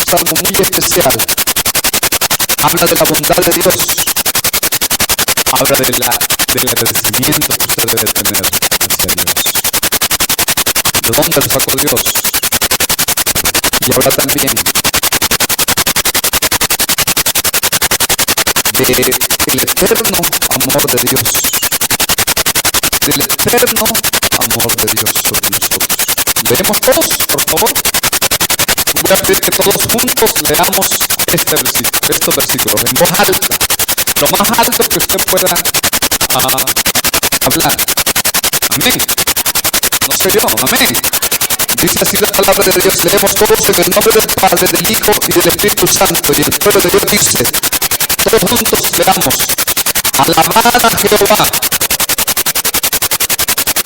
salmo muy especial. Habla de la bondad de Dios. Habla del agradecimiento que usted debe tener hacia Dios. ¿De dónde lo sacó Dios? Y habla también del eterno amor de Dios. Del eterno amor de Dios sobre nosotros. Leemos todos, por favor. Voy a pedir que todos juntos leamos estos versículos en voz alta, lo más alto que usted pueda hablar. Amén. No soy yo, amén. Dice así la palabra de Dios. Leemos todos en el nombre del Padre, del Hijo y del Espíritu Santo. Y el pueblo de Dios dice, todos juntos leamos: alabad a Jehová,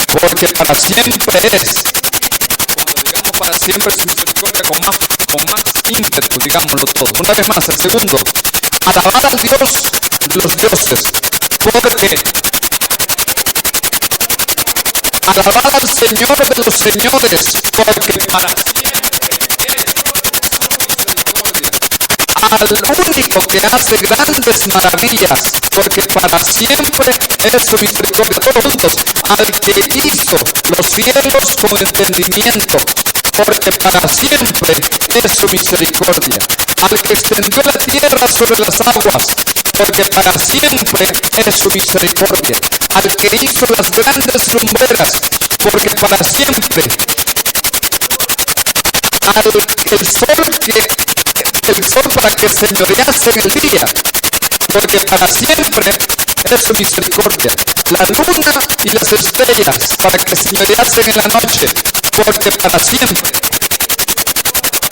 porque para siempre es. Cuando digamos para siempre su misericordia con más ímpetu, digámoslo todos. Una vez más, el segundo: alabad al Dios de los dioses, porque alabad al Señor de los señores, porque para siempre es su misericordia. Al único que hace grandes maravillas, porque para siempre es su misericordia. Todos juntos: al que hizo los cielos con entendimiento, porque para siempre es su misericordia. Al que extendió la tierra sobre las aguas, porque para siempre es su misericordia. Al que hizo las grandes lumbreras, porque para siempre. El sol para que señorease en el día, porque para siempre es su misericordia. La luna y las estrellas para que señoreasen en la noche, porque para siempre.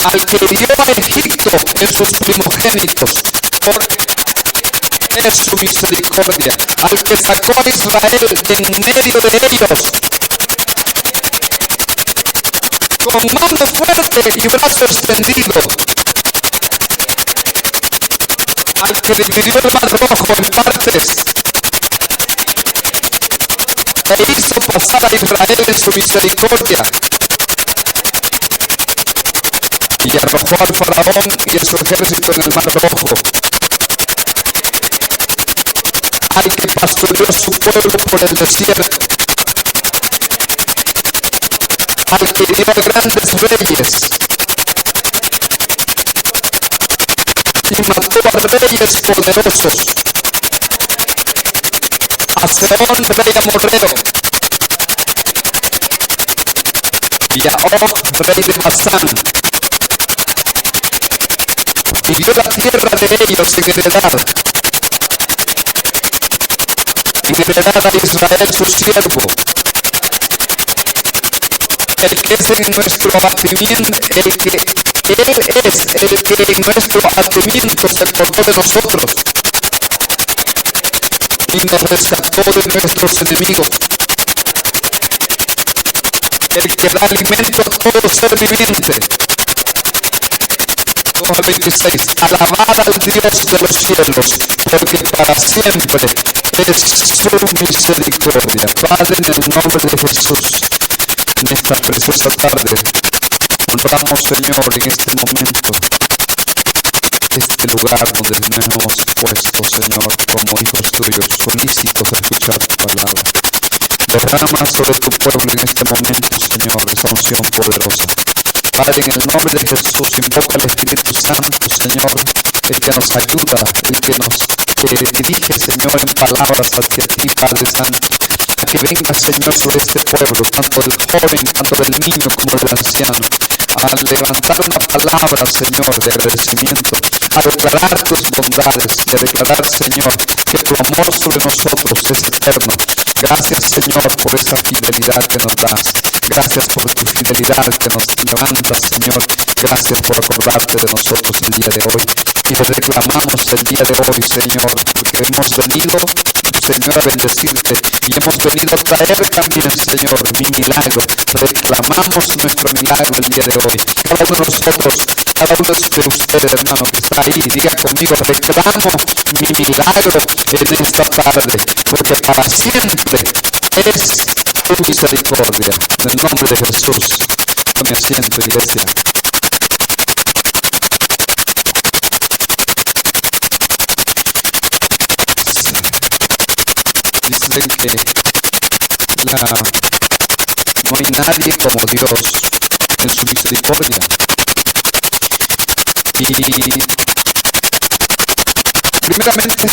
Al que hirió a Egipto en sus primogénitos, porque es su misericordia. Al que sacó a Israel de en medio de ellos, con mano fuerte y brazo extendido. Al que dividió el mar rojo en partes e hizo pasar a Israel en su misericordia, y arrojó al faraón y a su ejército en el mar rojo. Al que pastoreó a su pueblo por el desierto, al que hirió a grandes reyes y mató a reyes poderosos, a Sehón rey amorreo y a Og rey de Basán, y dio la tierra de ellos en heredad a Israel su siervo, el que es en nuestro abatimiento, Él es el que en nuestro abatimiento se acordó de nosotros y nos rescató de nuestros enemigos, el que da alimento a todo ser viviente. Vamos al 26. Alabad al Dios de los cielos, porque para siempre es su misericordia. Padre, en el nombre de Jesús, en esta preciosa tarde, honramos, Señor, en este momento, este lugar donde nos hemos puesto, Señor, como hijos tuyos, solícitos a escuchar tu palabra. Derrama sobre tu pueblo en este momento, Señor, esa unción poderosa. Padre, en el nombre de Jesús, invoca al Espíritu Santo, Señor, el que nos ayuda, el que nos dirige, Señor, en palabras hacia ti, Padre Santo. A que venga, Señor, sobre este pueblo, tanto del joven, tanto del niño como del anciano, a levantar una palabra, Señor, de agradecimiento, a declarar tus bondades y a declarar, Señor, que tu amor sobre nosotros es eterno. Gracias, Señor, por esa fidelidad que nos das. Gracias por tu fidelidad que nos levanta, Señor. Gracias por acordarte de nosotros el día de hoy. Y te reclamamos el día de hoy, Señor, porque hemos venido, Señor, a bendecirte. Y hemos venido a traer también, Señor, mi milagro. Reclamamos nuestro milagro el día de hoy. Cada uno de nosotros, cada uno de ustedes, hermano, que está ahí, diga conmigo: reclamo mi milagro en esta tarde, porque para siempre es tu misericordia. En el nombre de Jesús. Tome asiento, iglesia. Dicen que no hay nadie como Dios en su misericordia. Y primeramente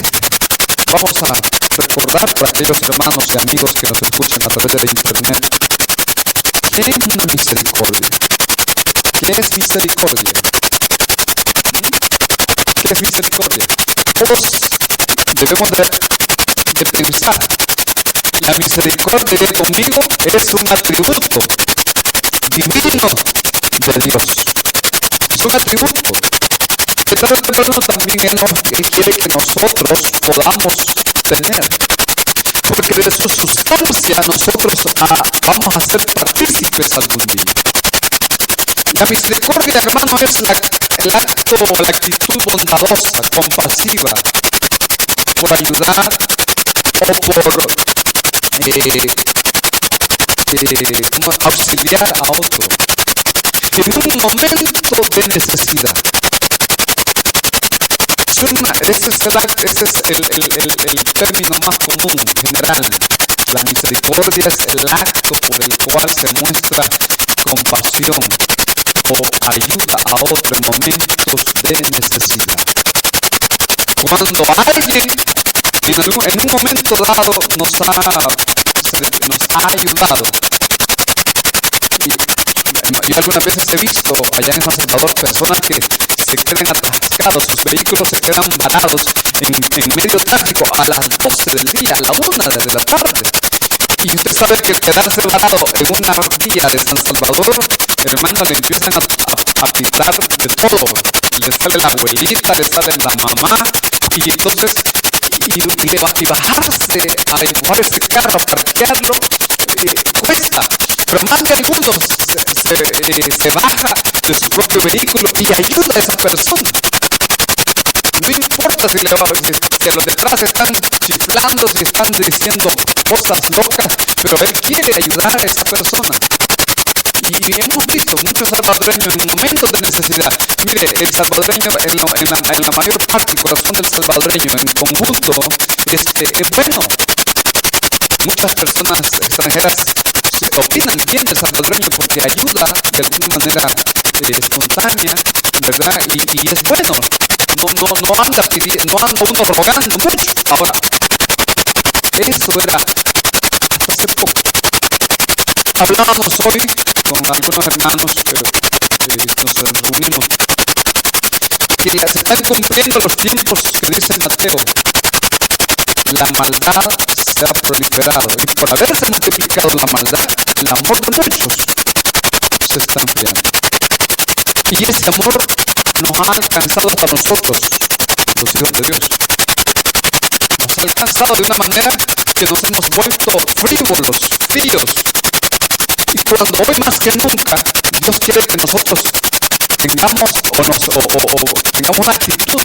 vamos a recordar para aquellos hermanos y amigos que nos escuchan a través de la internet, ¿qué es una misericordia? ¿Qué es misericordia? ¿Qué es misericordia? Todos debemos de pensar, la misericordia, diga conmigo, es un atributo divino de Dios. Es un atributo que tarde o temprano también Él quiere que nosotros podamos tener. Porque de su sustancia nosotros vamos a ser partícipes algún día. La misericordia, hermano, es el acto o la actitud bondadosa, compasiva, por ayudar o por como auxiliar a otro en un momento de necesidad. Ese es el término más común, general. La misericordia es el acto por el cual se muestra compasión o ayuda a otro en momentos de necesidad. Cuando alguien en un momento dado nos ha ayudado, yo algunas veces he visto allá en San Salvador personas que se quedan atascados, sus vehículos se quedan varados en medio tráfico a las 12 del día, a la 1 de la tarde. Y usted sabe que quedarse varado en una vía de San Salvador, hermano, le empiezan a pitar de todo. Le sale la abuelita, le sale la mamá, y entonces, y bajarse a empujar ese carro, a parquearlo, cuesta. Pero más de algunos se baja de su propio vehículo y ayuda a esa persona. No importa si que los detrás están chiflando, si están diciendo cosas locas, pero él quiere ayudar a esa persona. Y hemos visto muchos salvadoreños en momentos de necesidad. Mire, el salvadoreño, en la mayor parte, el corazón del salvadoreño en conjunto es bueno. Muchas personas extranjeras opinan bien del salvadoreño porque ayuda de alguna manera espontánea, ¿verdad? Y es bueno. No anda uno rogando mucho. Ahora, eso era hasta hace poco. Hablábamos hoy con algunos hermanos nos reunimos que se están cumpliendo los tiempos que dice Mateo. La maldad se ha proliferado y por haberse multiplicado la maldad, el amor de muchos se está enfriando. Y ese amor nos ha alcanzado hasta nosotros, los hijos de Dios. Nos ha alcanzado de una manera que nos hemos vuelto frívolos, fríos. Y cuando hoy más que nunca Dios quiere que nosotros tengamos tengamos una actitud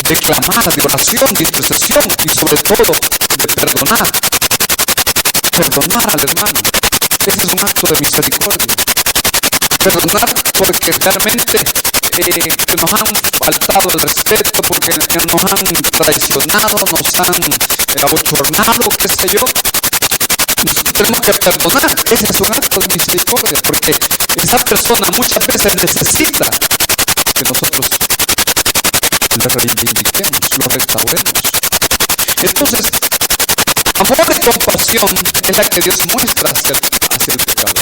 de clamar, de oración, de intercesión y sobre todo de perdonar al hermano. Ese es un acto de misericordia. Perdonar porque realmente que nos han faltado el respeto, porque nos han traicionado, nos han abochornado, qué sé yo. Nosotros tenemos que perdonar. Ese es un acto de misericordia, porque esa persona muchas veces necesita que nosotros le reivindiquemos, lo restauremos. Entonces, amor y compasión es la que Dios muestra hacia el pecador.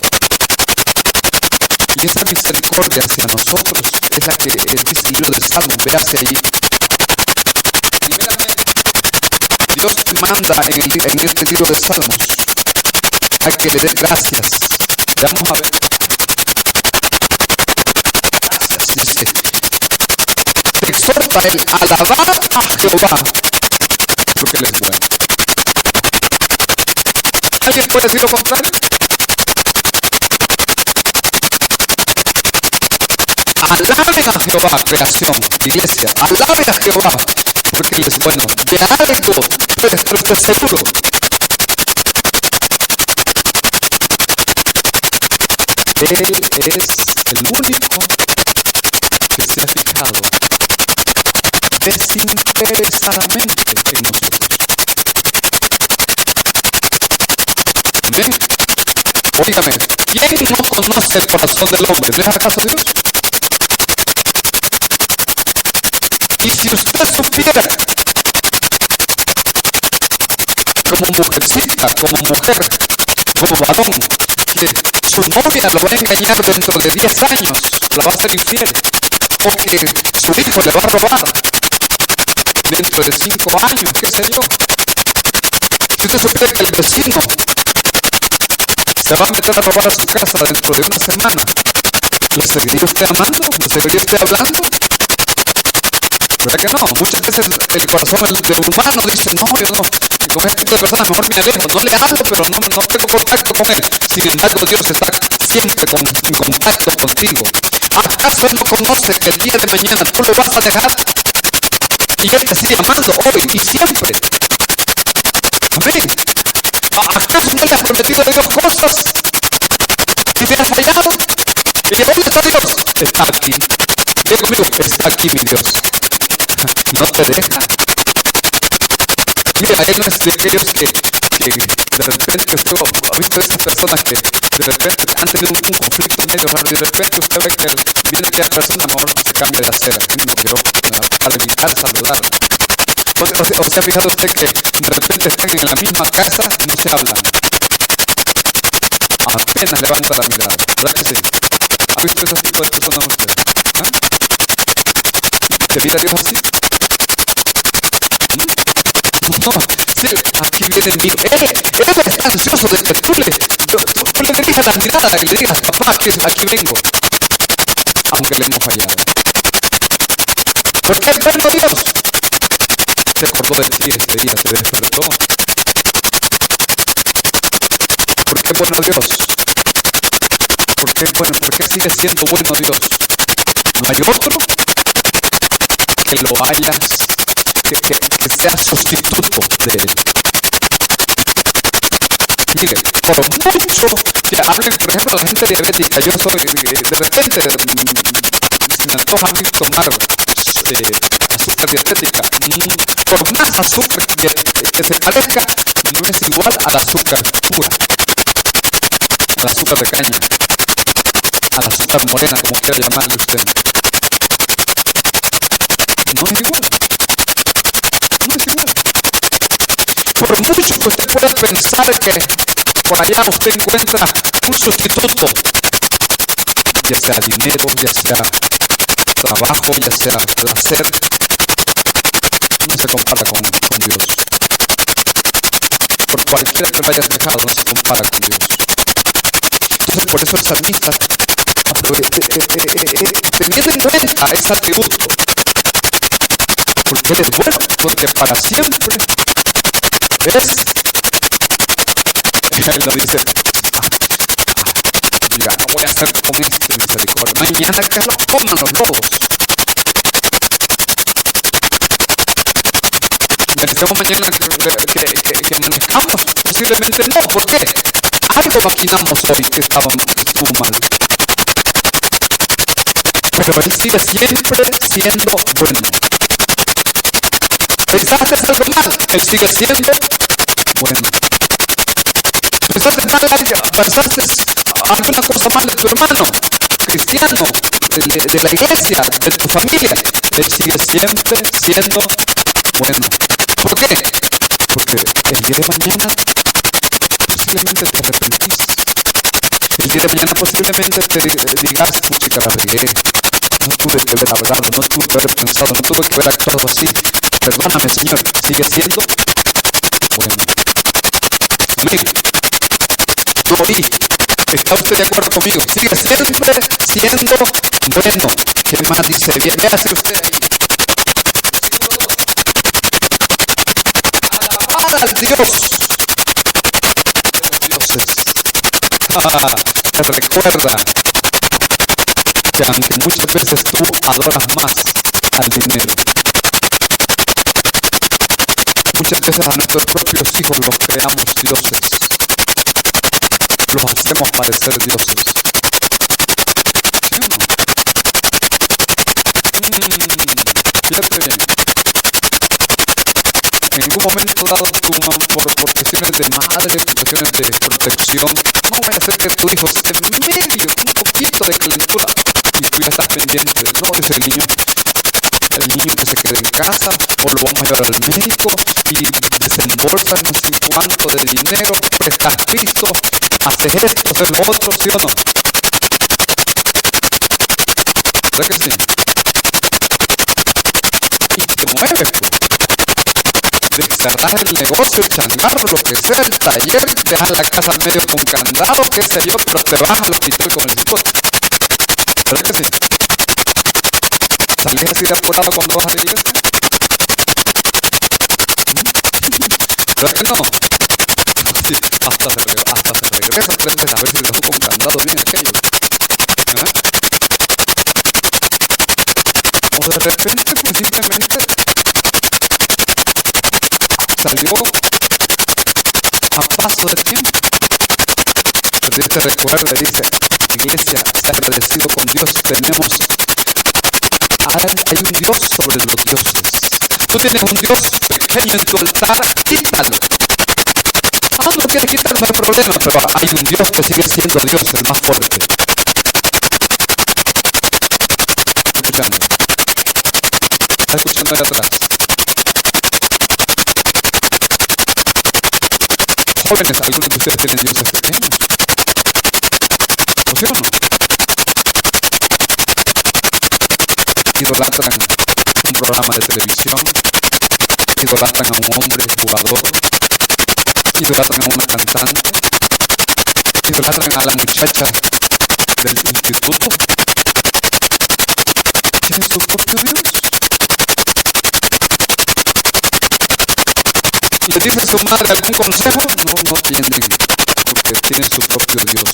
Y esa misericordia hacia nosotros es la que dice el libro de Salmos. Véase allí. Primeramente, Dios te manda en este libro de Salmos a que le des gracias. Vamos a ver. Gracias, dice. Te exhorta él a alabar a Jehová porque él es bueno. ¿Alguien puede decir lo contrario? Alaben a Jehová, creación, iglesia. Alaben a Jehová porque él es bueno. De algo puede estar usted seguro. Él es el único que se ha fijado desinteresadamente en nosotros. Amén. Óigame, ¿quién no conoce el corazón del hombre? ¿No es acaso Dios? Y si usted supiera, como mujercita, como mujer, como varón, que su novia lo va a engañar dentro de 10 años, la va a hacer infiel, o que su hijo le va a robar dentro de 5 años, qué sé yo. Si usted supiera que el vecino se va a meter a robar a su casa dentro de una semana, ¿le seguiría usted amando? ¿Le seguiría usted hablando? ¿Verdad que no? Muchas veces el corazón del humano dice, no, yo no, con este tipo de personas mejor me alejo, no le hablo, pero no tengo contacto con él. Sin embargo, Dios está siempre en contacto contigo. ¿Acaso no conoce que el día de mañana tú lo vas a dejar y Él te sigue amando hoy y siempre? Amén. ¿Acaso no le ha prometido a Dios cosas y te ha fallado? ¿Y dónde está Dios? Está aquí. Diga conmigo, está aquí mi Dios. No te deja. Mira, Él no es de aquellos que de repente usted ha visto esas personas que de repente han tenido un conflicto medio raro y de repente usted ve que viene aquella persona, mejor se cambia de acera, para evitar saludar. O se ha fijado usted que de repente están en la misma casa y no se hablan. Apenas levanta la mirada, ¿verdad que sí? ¿Ha visto ese tipo de personas usted? ¿Ah? ¿Se mira Dios así? No, sí, aquí viene mío. Él está ansioso de que tú le dirijas la mirada y le digas, papá, aquí vengo. Aunque le hemos fallado. Porque es bueno Dios. Se acordó de ti este día, te despertó. Porque es bueno Dios. Porque es bueno, porque sigue siendo bueno Dios. No hay otro que lo hayas, que sea sustituto de Él. Mire, por mucho que hablen, por ejemplo, la gente diabética, yo soy, de repente, se me antoja a mí tomar azúcar dietética. Por más azúcar que se parezca, no es igual al azúcar pura, al azúcar de caña, al azúcar morena, como quiera llamarle usted. No es igual. No es igual. Por mucho que usted pueda pensar que por allá usted encuentra un sustituto, ya sea dinero, ya sea trabajo, ya sea placer, no se compara con Dios. Por cualquiera que lo hayas dejado, no se compara con Dios. Entonces, por eso el salmista, teniendo en cuenta ese atributo, porque Él es bueno, porque para siempre Él no dice, ya no voy a hacer con este misericordia, mañana que lo coman los lobos. Merecemos mañana que amanezcamos, posiblemente no. ¿Por qué? Algo maquinamos hoy que estuvo mal. Pero Él sigue siempre siendo bueno. ¿Pensaste algo mal? Él sigue siendo bueno. ¿Pensaste alguna cosa mal de tu hermano cristiano, de la iglesia, de tu familia? Él sigue siempre siendo bueno. ¿Por qué? Porque el día de mañana posiblemente te arrepentís. El día de mañana posiblemente te digas, puchica, la regué. No tuve que haber hablado, no tuve que haber pensado, no tuve que haber actuado así. Perdóname, Señor. Sigue siendo bueno. Amén. No oí. ¿Está usted de acuerdo conmigo? Sigue siempre siendo bueno. ¿Qué más dice? Véase usted ahí. Alabar al Dios de los dioses. Te recuerda que aunque muchas veces tú adoras más al dinero, muchas veces a nuestros propios hijos los creamos dioses, los hacemos parecer dioses. ¿Sí o no? Fíjate bien. En algún momento dado tú, por cuestiones de madre, por cuestiones de protección, no vaya a ser que tu hijo se medio, un poquito de calentura y tú ya estás pendiente, no, dice el niño que se quede en casa o lo vamos a llevar al médico y desembolsas no sé cuánto de dinero, prestas pisto, haces esto, haces lo otro, ¿sí o no? ¿Verdad que sí? Y te mueves, pues. Cerrás el negocio, el changarro, lo que sea, el taller, dejas la casa medio con candado, qué sé yo, pero te vas al hospital con el cipote. ¿Verdad que sí? ¿Salís así de apurado cuando vas a la iglesia? ¿Verdad que no? Sí, hasta se regresa 3 veces a ver si dejó con candado bien aquello. ¿Verdad? O de repente, pues simplemente salió a paso de tiempo. Pero Dios te recuerda y dice, iglesia, sea agradecido con Dios, hay un Dios sobre los dioses. Tú tienes un Dios pequeño en tu altar, quítalo. Ah, no lo quieres quitar, no hay problema, pero hay un Dios que sigue siendo Dios, el más fuerte. Escuchando. ¿Está escuchando ahí atrás? Jóvenes, algunos de ustedes tienen dioses pequeños. ¿O sí o no? Idolatran un programa de televisión, idolatran a un hombre jugador, idolatran a una cantante, idolatran a la muchacha del instituto. ¿Tiene su propio Dios? ¿Le dice a su madre algún consejo? No tienen, porque tienen su propio Dios.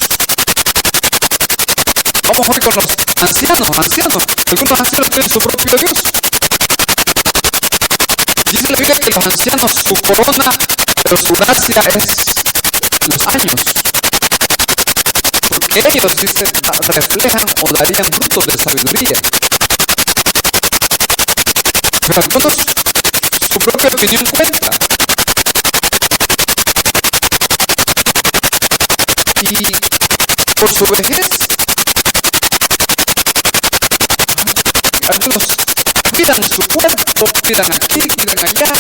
Vamos hoy con los ancianos. Algunos ancianos tienen su propio Dios. Dice la Biblia que los ancianos, su corona, pero su gracia es los años. Porque ellos, dice, reflejan o darían frutos de sabiduría. Pero algunos, su propia opinión cuenta. Y por su vejez, algunos cuidan su cuerpo, cuidan aquí, cuidan allá,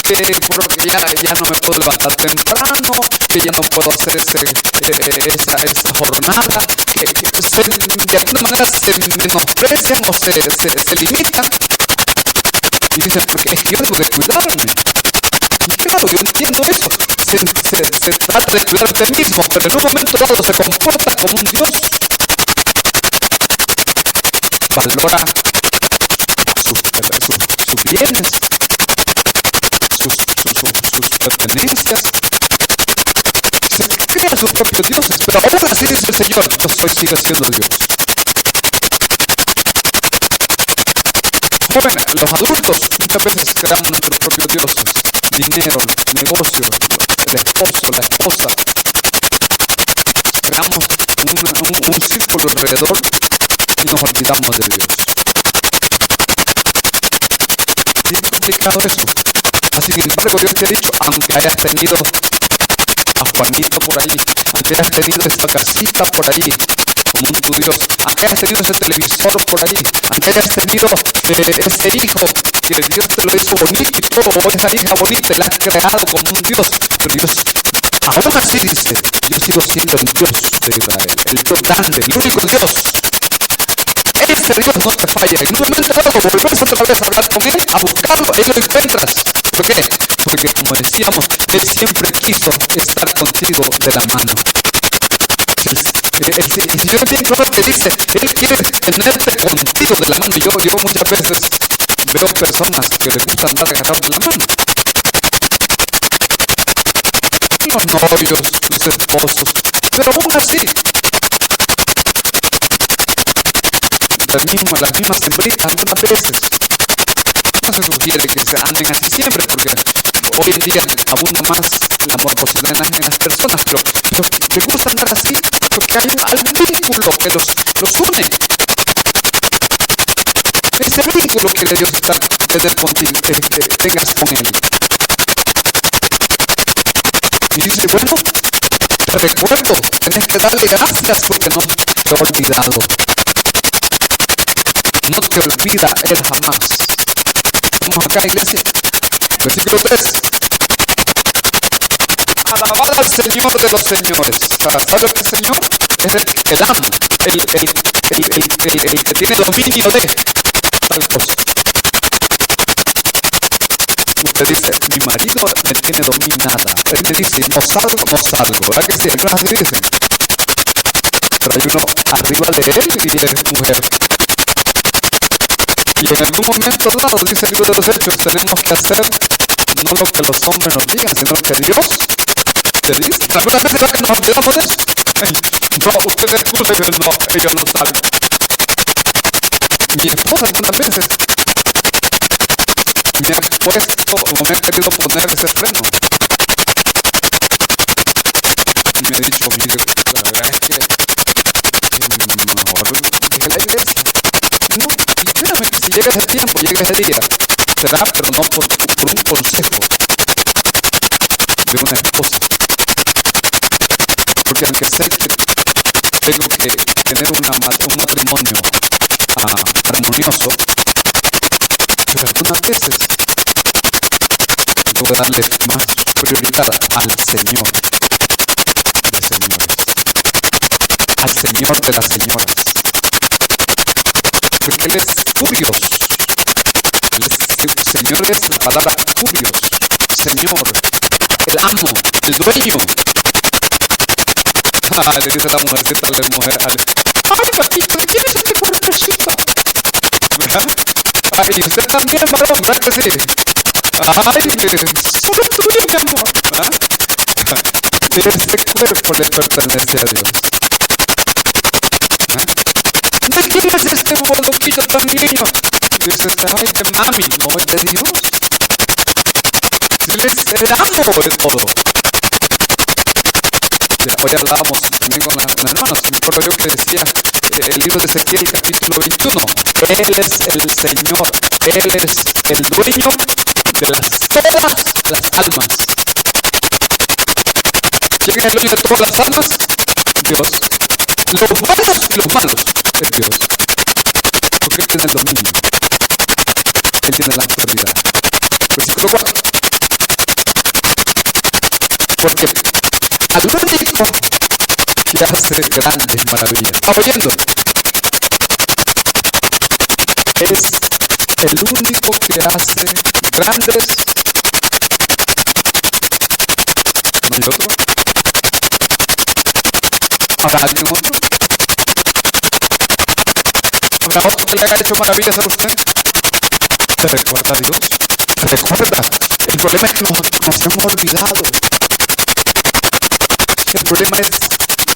que porque ya no me puedo levantar temprano, que ya no puedo hacer esa jornada, que de alguna manera se menosprecian o se limitan. Y dicen, porque es que yo debo de cuidarme. Y claro, yo entiendo eso. Se trata de cuidarte mismo, pero en un momento dado se comporta como un Dios. Valora sus bienes, sus pertenencias. Se crea sus propios dioses, pero aún así dice el Señor, yo sigo siendo Dios. Jóvenes, los adultos muchas veces creamos nuestros propios dioses. Dinero, negocios, el esposo, la esposa. Creamos un círculo alrededor y nos olvidamos de Dios. Bien complicado eso. Sin embargo, Dios te ha dicho, aunque hayas tenido a Juanito por ahí, aunque hayas tenido esta casita por ahí, como un tu Dios, aunque hayas tenido ese televisor por ahí, aunque hayas tenido ese hijo que Dios te lo hizo bonito y todo, o esa hija bonita, y la has creado como un Dios, pero Dios, aún así dice, yo sigo siendo el Dios de Israel, el Dios grande, el único Dios. Ese Dios no te falla. En un momento dado volvés otra vez a hablar con Él, a buscarlo, ahí lo encuentras. ¿Por qué? Porque como decíamos, Él siempre quiso estar contigo de la mano. El Señor es bien claro que dice, Él quiere tenerte contigo de la mano. Yo muchas veces veo personas que les gusta andar agarrados de la mano. Los novios, los esposos, pero aún así, las mismas hembritas algunas veces. No se sugiere que se anden así siempre, porque hoy en día abunda más la morbosidad en las personas, pero les gusta andar así porque hay algún vínculo que los une. Ese vínculo quiere Dios tener contigo, tengas con Él. Y dice, bueno, te recuerdo, tenés que darle gracias porque no te he olvidado. No te olvida Él jamás. Vamos acá, iglesia. Versículo 3. Alabad al Señor de los señores. ¿Sabe lo que es Señor? Es el amo, el que tiene dominio de tal cosa. Usted dice, mi marido me tiene dominada. Él me dice, no salgo, no salgo. ¿Verdad que sí? Algunos así dicen. Pero hay uno arriba de él y es mujer. Y en algún momento dado, dice el libro de los Hechos, tenemos que hacer no lo que los hombres nos digan, sino lo que Dios te dice. Algunas veces va que nos olvidamos de eso. No, usted se excusa y dice, no, yo no salgo. Mi esposa algunas veces me ha puesto o me ha querido poner ese freno. Y me ha dicho, mire, la verdad es que mejor deje la iglesia. No, y créame que si llega ese tiempo, llega ese día, será, pero no por un consejo de una esposa. Porque aunque sé que tengo que tener un matrimonio armonioso, pero algunas veces debo darle más prioridad al Señor de señores, al Señor de las señoras, porque Él es curios. Señor es la palabra curios, Señor, el amo, el dueño. Le dice la mujercita a la mujer, ay papito, ¿de quién es este cuerpecito? ¿Verdad? Y usted también, varón, ¿verdad que sí? Ay, solo tuyo, mi amor. Este cuerpo le pertenece a Dios. ¿De quién es este loquito tan niño? Dice usted, ay, de mami, no, es de Dios. Él es el amo de todo. Hoy hablábamos también con las hermanas, me acuerdo yo que decía el libro de Ezequiel capítulo 21, Él es el Señor, Él es el dueño de todas las almas. ¿Quién es el dueño de todas las almas? Dios. Los buenos y los malos es Dios, porque Él tiene el dominio, Él tiene la autoridad. Versículo 4. Porque al único que hace grandes maravillas, ¿está oyendo? Es el único que hace grandes. ¿No hay otro? ¿Habrá alguien otro? ¿Habrá otro que le haya hecho maravillas a usted? ¿Se recuerda a Dios? ¿Recuerda? El problema es que nos hemos olvidado. El problema es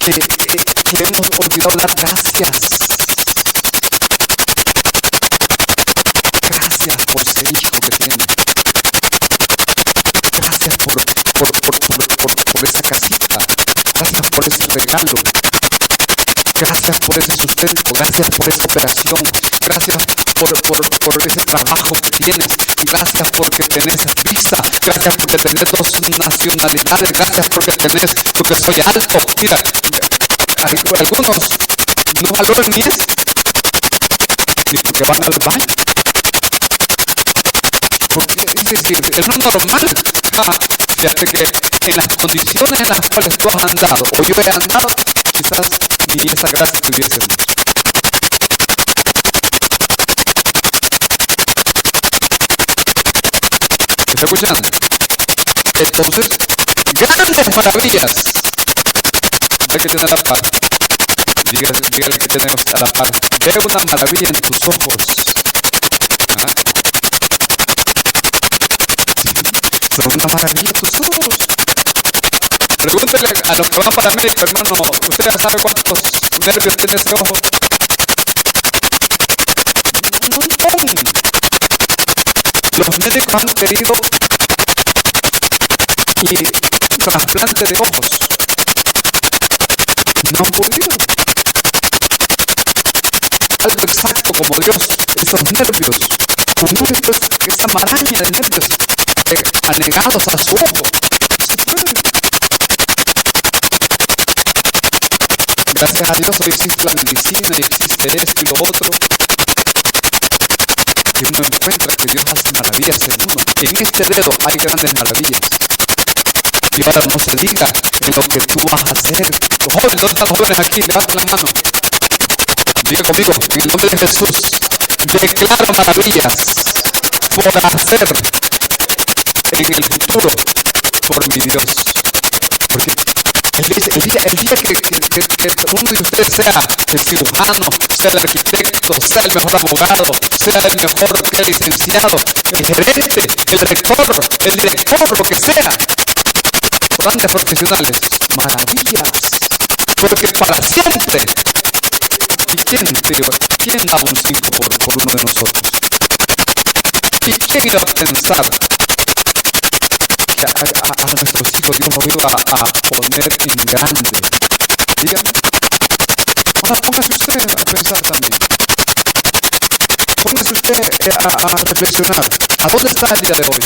que hemos olvidado dar gracias. Gracias por ese hijo que tiene. Gracias por esa casita. Gracias por ese regalo. Gracias por ese sustento. Gracias por esa operación. Gracias por ese trabajo que tienes. Gracias porque tenés visa. Gracias porque tenés 2 nacionalidades. Gracias porque tenés, porque soy alto. Mira, algunos no valoran ni eso, ni porque van al baño. Porque es decir, es lo normal. Fíjate que en las condiciones en las cuales tú has andado o yo he andado, quizás ni esa gracia tuviésemos. ¿Está escuchando? Entonces, grandes maravillas. Ve que tiene a la par. Dígale que tiene a la par. Ve una maravilla en tus ojos. Son una maravilla tus ojos. Pregúntele a los que van para médico, hermano. Usted ya sabe cuántos nervios tiene ese ojo. Un montón. Los médicos han querido y trasplante de ojos y no han podido. Algo exacto como Dios, esos nervios, poner esa maraña de nervios anegados a su ojo. No se puede. gracias a Dios hoy existe la medicina y existe esto y lo otro, que uno encuentra que Dios hace maravillas en uno. En este dedo hay grandes maravillas. Y ahora no se diga en lo que tú vas a hacer. Los jóvenes, ¿dónde están los jóvenes aquí? Levanten la mano. Diga conmigo, en el nombre de Jesús, declaro maravillas por hacer en el futuro por mi Dios. Porque Él dice, el día que uno de ustedes sea el cirujano, sea el arquitecto, sea el mejor abogado, sea el mejor que licenciado, el gerente, el rector, el director, lo que sea, grandes profesionales, maravillas, porque para siempre. ¿Y quién daba un 5 por uno de nosotros? ¿Y quién iba a pensar que a nuestros hijos Dios los iba a poner en grande? Dígame. Ahora póngase usted a pensar también. Póngase usted a reflexionar. ¿A dónde está el día de hoy?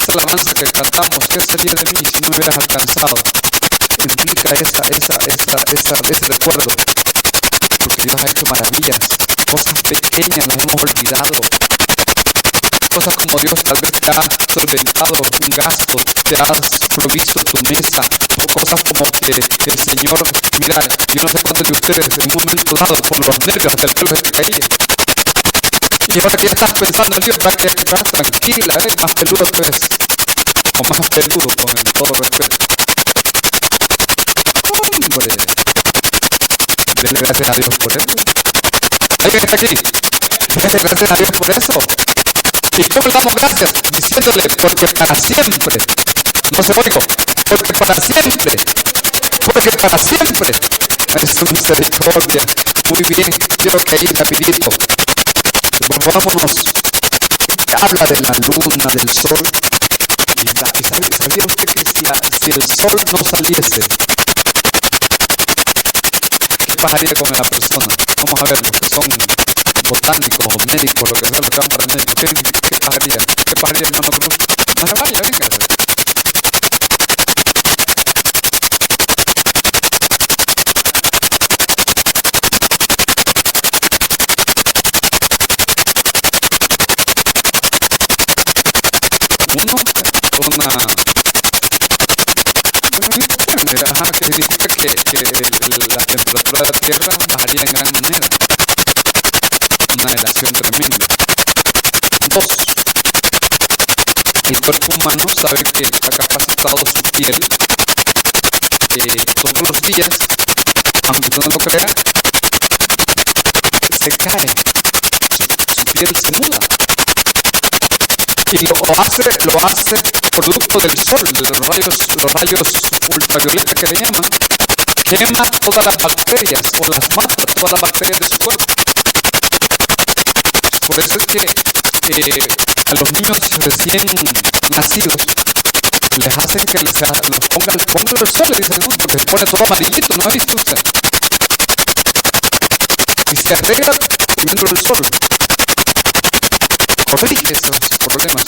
Esa alabanza que cantamos, ¿qué sería de mí si no me hubieras alcanzado? Implica ese recuerdo. Porque Dios ha hecho maravillas. Cosas pequeñas las hemos olvidado. Cosas como Dios tal vez te ha solventado un gasto, te has provisto tu mesa, cosas como que el Señor, mira, yo no sé cuántos de ustedes en un momento dado por los nervios hasta el pelo se te caía, y ahora que ya estás pensando en Dios, para que estás tranquila, más peludo que ves, o más peludo con todo respeto. Hombre, dele gracias a Dios por eso. ¿Alguien está aquí? Dele gracias a Dios por eso. ¿Y cómo le damos gracias? Diciéndole, porque para siempre, no se oigo, porque para siempre es su misericordia. Muy bien, quiero que ahí rapidito, volvámonos. Este habla de la luna, del sol, y ¿sabía usted que si el sol no saliese, qué pasaría con la persona? Vamos a ver, los que son botánicos o médicos, lo que sea, lo que van para el médico, ¿qué pasaría? ¿Qué pasaría, hermano Cruz? No se vaya, véngase. Que significa que la temperatura de la Tierra bajaría en gran manera. Una helación tremenda. 2. El cuerpo humano sabe que está capacitado su piel todos los días, aunque usted no lo crea, se cae, su piel se muda. Y lo hace producto del sol, de los rayos ultravioleta que le llaman. Quema todas las bacterias o las mata todas las bacterias de su cuerpo. Por eso es que a los niños recién nacidos les hacen que los pongan el sol, le dicen, ¿no? Porque se pone todo amarillito, ¿no ha visto usted? Y se arregla poniéndole el sol. Corrige esos problemas.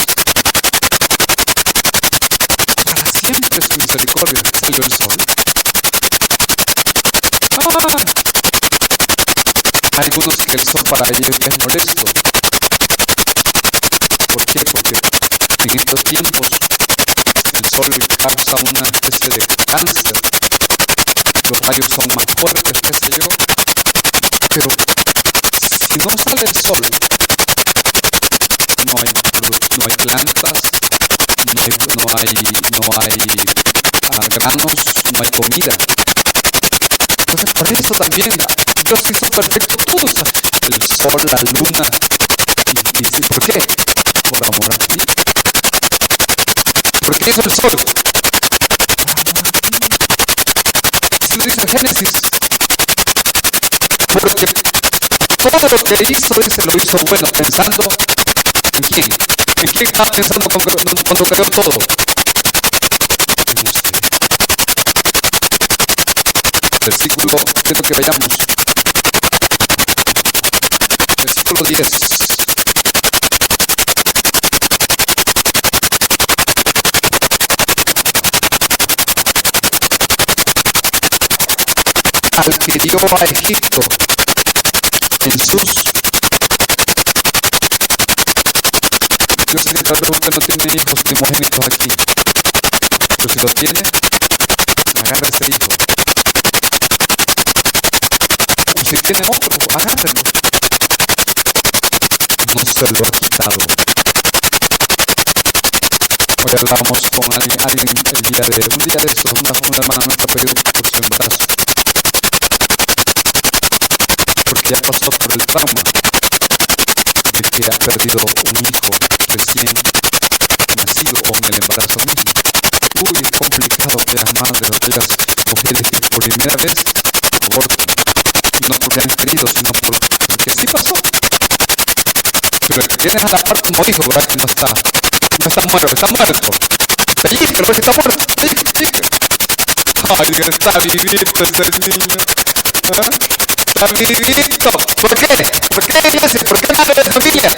Para siempre su misericordia. Salió el sol. Hay algunos que el sol para ellos ya es molesto. ¿Por qué? Porque en estos tiempos el sol causa una especie de cáncer. Los rayos son más fuertes, qué sé yo. Pero si no sale el sol, no hay plantas, no hay granos, no hay comida. Entonces por eso también Dios hizo perfecto todo, el sol, la luna, y ¿por qué? Por amor a ti. ¿Por qué hizo el sol? Así lo dice el Génesis. Porque todo lo que hizo, dice, lo hizo bueno, pensando ¿en quién? ¿En quién estaba pensando cuando creó todo? En usted. Versículo, quiero que vayamos. Versículo 10. adquirió a Egipto en sus... Yo sé que tal vez usted no tiene hijos primogénitos aquí, pero si lo tiene, agarre ese hijo. O si tiene otro, agárrelo. No se lo ha quitado. Hoy hablábamos con alguien un día de estos, una hermana nuestra pidió por su embarazo, porque ya pasó por el trauma de que ha perdido un hijo recién nacido o en el embarazo mismo. Uy, es complicado aquellas madres, aquellas mujeres que por primera vez abortan, no porque han querido, sino porque sí pasó. Pero el que tienes a la par como hijo, ¿verdad? Que no está muerto, está muerto. Pellizca, lo que está muerto, pellizca. Ay, Dios, está vivito ese niño. ¿Ah? Está vivito. ¿Por qué? ¿Por qué, iglesia? ¿Por qué madre de familia?